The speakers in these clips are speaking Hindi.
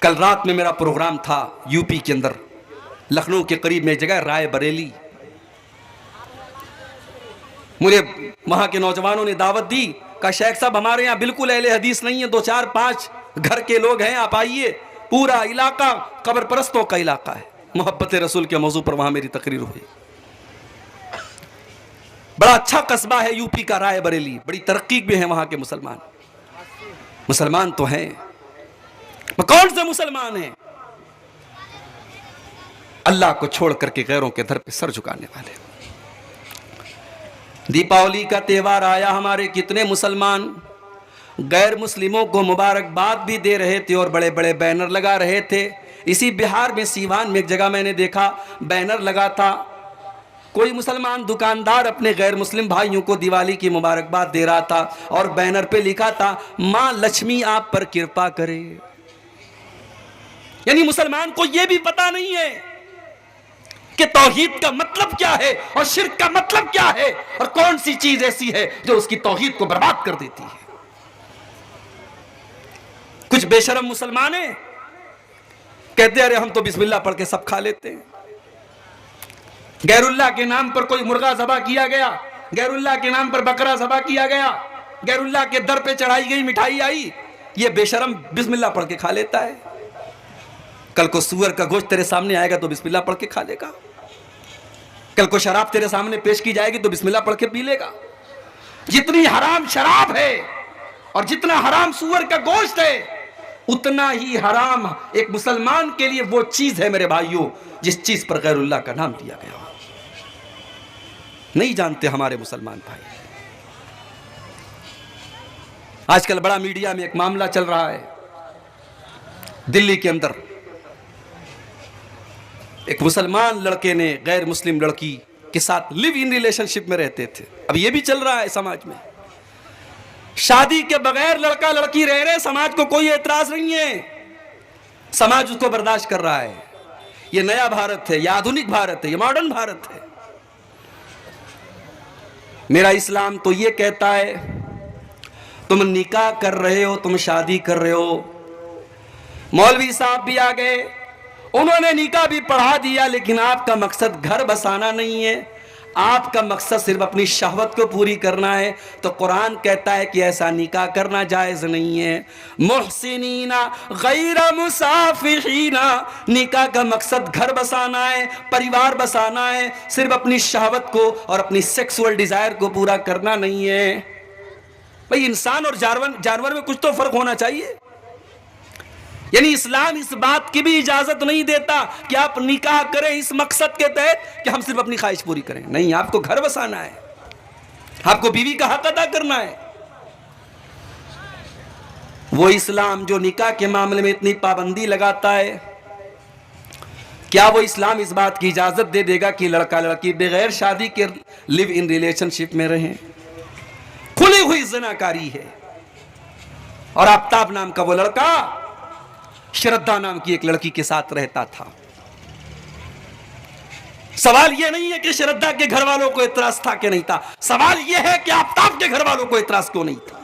कल रात में मेरा प्रोग्राम था यूपी के अंदर, लखनऊ के करीब में एक जगह राय बरेली। मुझे वहां के नौजवानों ने दावत दी, कहा शेख साहब हमारे यहाँ बिल्कुल अहले हदीस नहीं है, 2-4-5 घर के लोग हैं, आप आइए। पूरा इलाका कब्र परस्तों का इलाका है। मोहब्बत रसूल के मौजू पर वहां मेरी तकरीर हुई। बड़ा अच्छा कस्बा है यूपी का राय बरेली, बड़ी तरक्की भी है वहां के मुसलमान। मुसलमान तो हैं, कौन से मुसलमान हैं अल्लाह को छोड़ करके गैरों के दर पे सर झुकाने वाले। दीपावली का त्योहार आया, हमारे कितने मुसलमान गैर मुस्लिमों को मुबारकबाद भी दे रहे थे और बड़े बड़े बैनर लगा रहे थे। इसी बिहार में सीवान में एक जगह मैंने देखा बैनर लगा था, कोई मुसलमान दुकानदार अपने गैर मुस्लिम भाइयों को दिवाली की मुबारकबाद दे रहा था और बैनर पे लिखा था मां लक्ष्मी आप पर कृपा करे। यानी मुसलमान को यह भी पता नहीं है कि तौहीद का मतलब क्या है और शिर्क का मतलब क्या है और कौन सी चीज ऐसी है जो उसकी तौहीद को बर्बाद कर देती है। कुछ बेशरम मुसलमान हैं, कहते अरे हम तो बिस्मिल्लाह पढ़ के सब खा लेते हैं। गैरुल्लाह के नाम पर कोई मुर्गा ज़बा किया गया, गैरुल्लाह के नाम पर बकरा ज़बा किया गया, गैरुल्लाह के दर पे चढ़ाई गई मिठाई आई, ये बेशरम बिस्मिल्लाह पढ़ के खा लेता है। कल को सूअर का गोश्त तेरे सामने आएगा तो बिस्मिल्लाह पढ़ के खा लेगा। कल को शराब तेरे सामने पेश की जाएगी तो बिस्मिल्लाह पढ़ के पी लेगा। जितनी हराम शराब है और जितना हराम सूअर का गोश्त है, उतना ही हराम एक मुसलमान के लिए वो चीज है मेरे भाइयों जिस चीज पर गैरुल्लाह का नाम दिया गया। नहीं जानते हमारे मुसलमान भाई। आजकल बड़ा मीडिया में एक मामला चल रहा है, दिल्ली के अंदर एक मुसलमान लड़के ने गैर मुस्लिम लड़की के साथ लिव इन रिलेशनशिप में रहते थे। अब यह भी चल रहा है समाज में, शादी के बगैर लड़का लड़की रह रहे, समाज को कोई एतराज नहीं है, समाज उसको बर्दाश्त कर रहा है। यह नया भारत है, यह आधुनिक भारत है, यह मॉडर्न भारत है। मेरा इस्लाम तो यह कहता है तुम निकाह कर रहे हो, तुम शादी कर रहे हो। मौलवी साहब भी आ गए, उन्होंने निकाह भी पढ़ा दिया, लेकिन आपका मकसद घर बसाना नहीं है, आपका मकसद सिर्फ अपनी शहवत को पूरी करना है। तो कुरान कहता है कि ऐसा निकाह करना जायज नहीं है। मुहसिनीना गैर मुसाफिहीना, निकाह का मकसद घर बसाना है, परिवार बसाना है, सिर्फ अपनी शहवत को और अपनी सेक्सुअल डिजायर को पूरा करना नहीं है। भाई इंसान और जानवर में कुछ तो फर्क होना चाहिए। यानी इस्लाम इस बात की भी इजाजत नहीं देता कि आप निकाह करें इस मकसद के तहत कि हम सिर्फ अपनी ख्वाहिश पूरी करें। नहीं, आपको घर बसाना है, आपको बीवी का हक अदा करना है। वो इस्लाम जो निकाह के मामले में इतनी पाबंदी लगाता है, क्या वो इस्लाम इस बात की इजाजत दे देगा कि लड़का लड़की बगैर शादी के लिव इन रिलेशनशिप में रहें? खुली हुई ज़िनाकारी है। और आफ्ताब नाम का वो लड़का श्रद्धा नाम की एक लड़की के साथ रहता था। सवाल यह नहीं है कि श्रद्धा के घर वालों को इतराज था कि नहीं था, सवाल यह है कि आफ्ताब के घर वालों को इतराज क्यों नहीं था।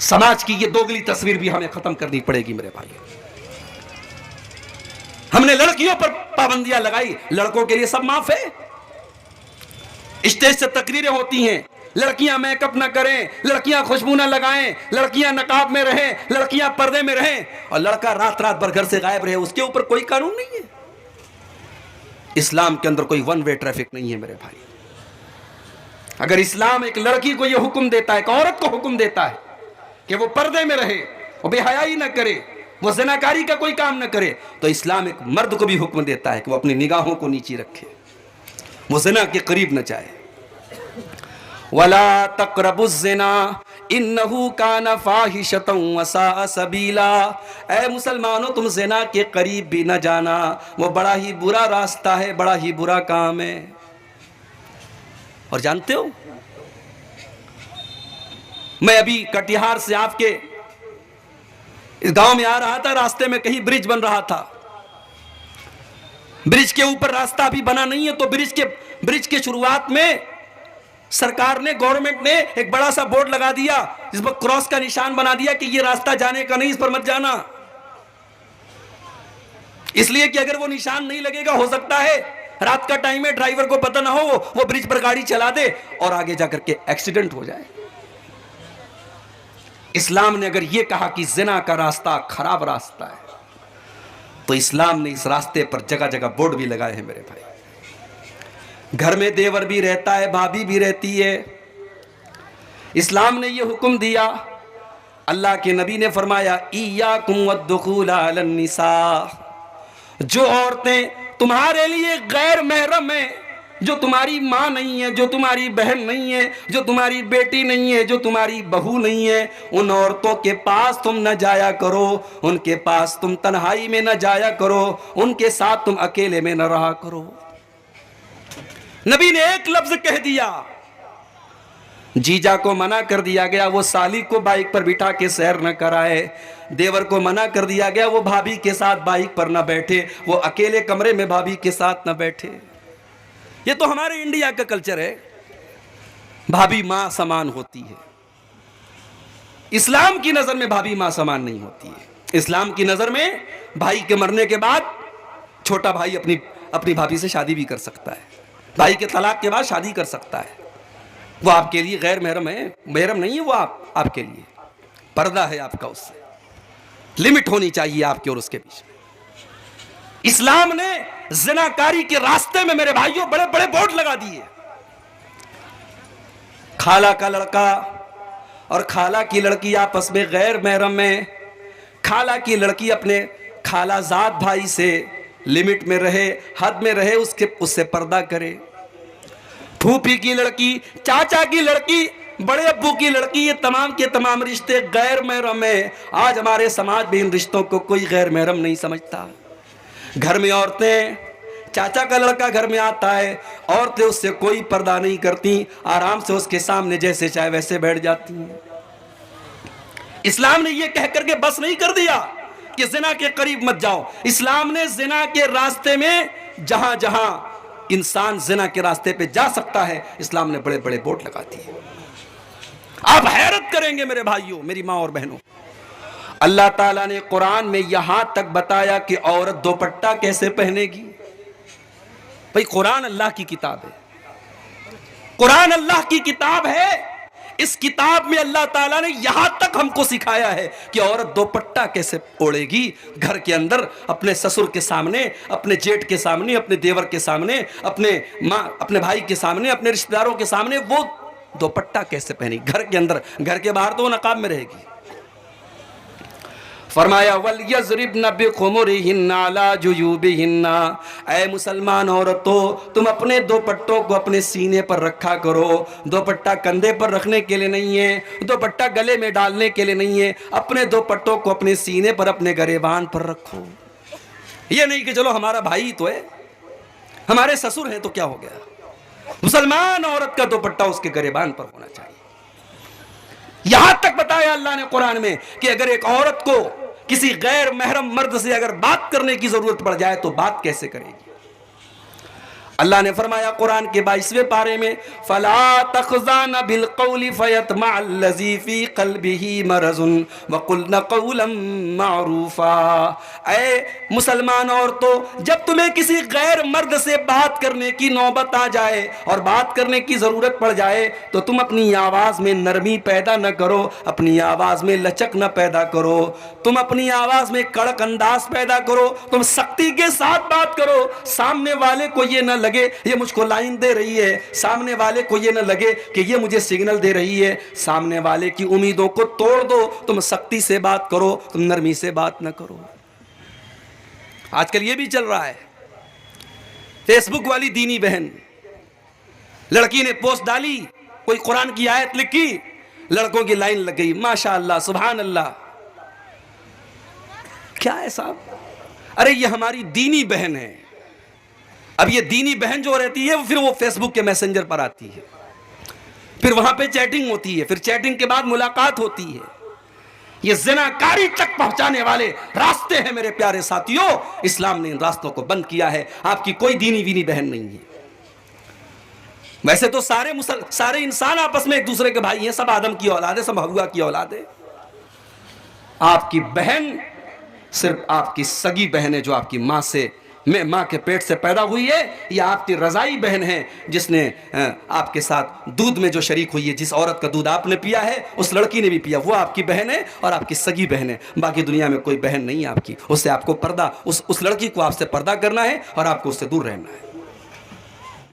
समाज की यह दोगली तस्वीर भी हमें खत्म करनी पड़ेगी मेरे भाई। हमने लड़कियों पर पाबंदियां लगाई, लड़कों के लिए सब माफ है। स्टेज से तकरीरें होती हैं, लड़कियां मेकअप ना करें, लड़कियां खुशबू ना लगाएं, लड़कियां नकाब में रहें, लड़कियां पर्दे में रहें, और लड़का रात रात भर घर से गायब रहे, उसके ऊपर कोई कानून नहीं है। इस्लाम के अंदर कोई वन वे ट्रैफिक नहीं है मेरे भाई। अगर इस्लाम एक लड़की को यह हुक्म देता है, एक औरत को हुक्म देता है कि वो पर्दे में रहे, वो बेहयाई ना करे, वो ज़िनाकारी का कोई काम ना करे, तो इस्लाम एक मर्द को भी हुक्म देता है कि वो अपनी निगाहों को नीचे रखे, वो ज़िना के करीब न जाए। वला तक़रबुज़्ज़िना इन्नहु काना फ़ाहिशतन वसाअ सबीला। ऐ मुसलमानों, तुम ज़िना के करीब भी न जाना, वो बड़ा ही बुरा रास्ता है, बड़ा ही बुरा काम है। और जानते हो, मैं अभी कटिहार से आपके इस गांव में आ रहा था, रास्ते में कहीं ब्रिज बन रहा था, ब्रिज के ऊपर रास्ता अभी बना नहीं है, तो ब्रिज के शुरुआत में सरकार ने, गवर्नमेंट ने एक बड़ा सा बोर्ड लगा दिया जिस पर क्रॉस का निशान बना दिया कि ये रास्ता जाने का नहीं, इस पर मत जाना। इसलिए कि अगर वो निशान नहीं लगेगा, हो सकता है रात का टाइम है, ड्राइवर को पता ना हो, वो ब्रिज पर गाड़ी चला दे और आगे जाकर के एक्सीडेंट हो जाए। इस्लाम ने अगर ये कहा कि जिना का रास्ता खराब रास्ता है, तो इस्लाम ने इस रास्ते पर जगह जगह बोर्ड भी लगाए हैं मेरे भाई। घर में देवर भी रहता है, भाभी भी रहती है, इस्लाम ने ये हुक्म दिया। अल्लाह के नबी ने फरमाया इय्याकुम वद्दुखूल अलन निसा, जो औरतें तुम्हारे लिए गैर महरम है, जो तुम्हारी माँ नहीं है, जो तुम्हारी बहन नहीं है, जो तुम्हारी बेटी नहीं है, जो तुम्हारी बहू नहीं है, उन औरतों के पास तुम न जाया करो, उनके पास तुम तन्हाई में न जाया करो, उनके साथ तुम अकेले में न रहा करो। नबी ने एक लफ्ज कह दिया, जीजा को मना कर दिया गया वो साली को बाइक पर बिठा के सैर न कराए, देवर को मना कर दिया गया वो भाभी के साथ बाइक पर न बैठे, वो अकेले कमरे में भाभी के साथ न बैठे। ये तो हमारे इंडिया का कल्चर है, भाभी मां समान होती है। इस्लाम की नजर में भाभी मां समान नहीं होती है। इस्लाम की नजर में भाई के मरने के बाद छोटा भाई अपनी भाभी से शादी भी कर सकता है, भाई के तलाक के बाद शादी कर सकता है। वो आपके लिए गैर महरम है, महरम नहीं है वो, आपके लिए पर्दा है आपका, उससे लिमिट होनी चाहिए आपके और उसके बीच में। इस्लाम ने ज़िनाकारी के रास्ते में मेरे भाइयों बड़े बड़े बोर्ड लगा दिए। खाला का लड़का और खाला की लड़की आपस में गैर महरम में, खाला की लड़की अपने खालाजाद भाई से लिमिट में रहे, हद में रहे, उससे पर्दा करे। फूफी की लड़की, चाचा की लड़की, बड़े अब्बू की लड़की, ये तमाम के तमाम रिश्ते गैर महरम है। आज हमारे समाज में इन रिश्तों को कोई गैर महरम नहीं समझता। घर में औरतें, चाचा का लड़का घर में आता है, औरतें उससे कोई पर्दा नहीं करती, आराम से उसके सामने जैसे चाहे वैसे बैठ जाती हैं। इस्लाम ने यह कह करके बस नहीं कर दिया कि जिना के करीब मत जाओ। इस्लाम ने जिना के रास्ते में जहां जहां इंसान जिना के रास्ते पे जा सकता है, इस्लाम ने बड़े बड़े बोर्ड लगा दिए। आप हैरत करेंगे मेरे भाइयों, मेरी मां और बहनों, अल्लाह ताला ने कुरान में यहां तक बताया कि औरत दुपट्टा कैसे पहनेगी। भाई कुरान अल्लाह की किताब है, कुरान अल्लाह की किताब है। इस किताब में अल्लाह ताला ने यहां तक हमको सिखाया है कि औरत दुपट्टा कैसे ओढ़ेगी घर के अंदर, अपने ससुर के सामने, अपने जेठ के सामने, अपने देवर के सामने, अपने भाई के सामने, अपने रिश्तेदारों के सामने वो दुपट्टा कैसे पहनेगी घर के अंदर। घर के बाहर तो वो नकाब में रहेगी। फरमाया वल यज़रिबन बिखुमुरिहिन्ना अला जुयूबिहिन्ना, ऐ मुसलमान औरतों, तुम अपने दुपट्टों को अपने सीने पर रखा करो। दुपट्टा कंधे पर रखने के लिए नहीं है, दुपट्टा गले में डालने के लिए नहीं है, अपने दुपट्टों को अपने सीने पर, अपने गरेबान पर रखो। ये नहीं कि चलो हमारा भाई तो है, हमारे ससुर है तो क्या हो गया। मुसलमान औरत का दुपट्टा उसके गरेबान पर होना चाहिए। यहां तक बताया अल्लाह ने कुरान में कि अगर एक औरत को किसी गैर महरम मर्द से अगर बात करने की जरूरत पड़ जाए तो बात कैसे करेगी। अल्लाह ने फरमाया कुरान के 22वें पारे में, फला तखज़ान बिल क़ौलि फ़यतमअल्लज़ी फ़ी क़ल्बिही मरज़ुन वक़ुल्न क़ौलन मारूफ़ा। ऐ मुसलमान औरतों, जब तुम्हें किसी गैर मर्द से बात करने की नौबत आ जाए और बात करने की ज़रूरत पड़ जाए तो तुम अपनी आवाज़ में नरमी पैदा न करो, अपनी आवाज़ में लचक न पैदा करो, तुम अपनी आवाज़ में कड़क अंदाज पैदा करो, तुम सख्ती के साथ बात करो। सामने वाले को ये न लगे ये मुझको लाइन दे रही है, सामने वाले को ये न लगे कि ये मुझे सिग्नल दे रही है। सामने वाले की उम्मीदों को तोड़ दो, तुम सख्ती से बात करो, तुम नरमी से बात न करो। आजकल ये भी चल रहा है, फेसबुक वाली दीनी बहन, लड़की ने पोस्ट डाली, कोई कुरान की आयत लिखी, लड़कों की लाइन लग गई, माशाअल्लाह सुभान अल्लाह। क्या है साहब, अरे ये हमारी दीनी बहन है। अब ये दीनी बहन जो रहती है फिर वो फेसबुक के मैसेंजर पर आती है, फिर वहां पे चैटिंग होती है, फिर चैटिंग के बाद मुलाकात होती है। ये ज़िनाकारी तक पहुंचाने वाले रास्ते हैं मेरे प्यारे साथियों। इस्लाम ने इन रास्तों को बंद किया है। आपकी कोई दीनी वीनी बहन नहीं है। वैसे तो सारे इंसान आपस में एक दूसरे के भाई हैं, सब आदम की औलाद है, सब हव्वा की औलाद है। आपकी बहन सिर्फ आपकी सगी बहन है जो आपकी माँ से माँ के पेट से पैदा हुई है, या आपकी रज़ाई बहन है जिसने आपके साथ दूध में जो शरीक हुई है, जिस औरत का दूध आपने पिया है उस लड़की ने भी पिया, वो आपकी बहन है और आपकी सगी बहन है। बाकी दुनिया में कोई बहन नहीं है आपकी। उससे आपको पर्दा, उस लड़की को आपसे पर्दा करना है और आपको उससे दूर रहना है।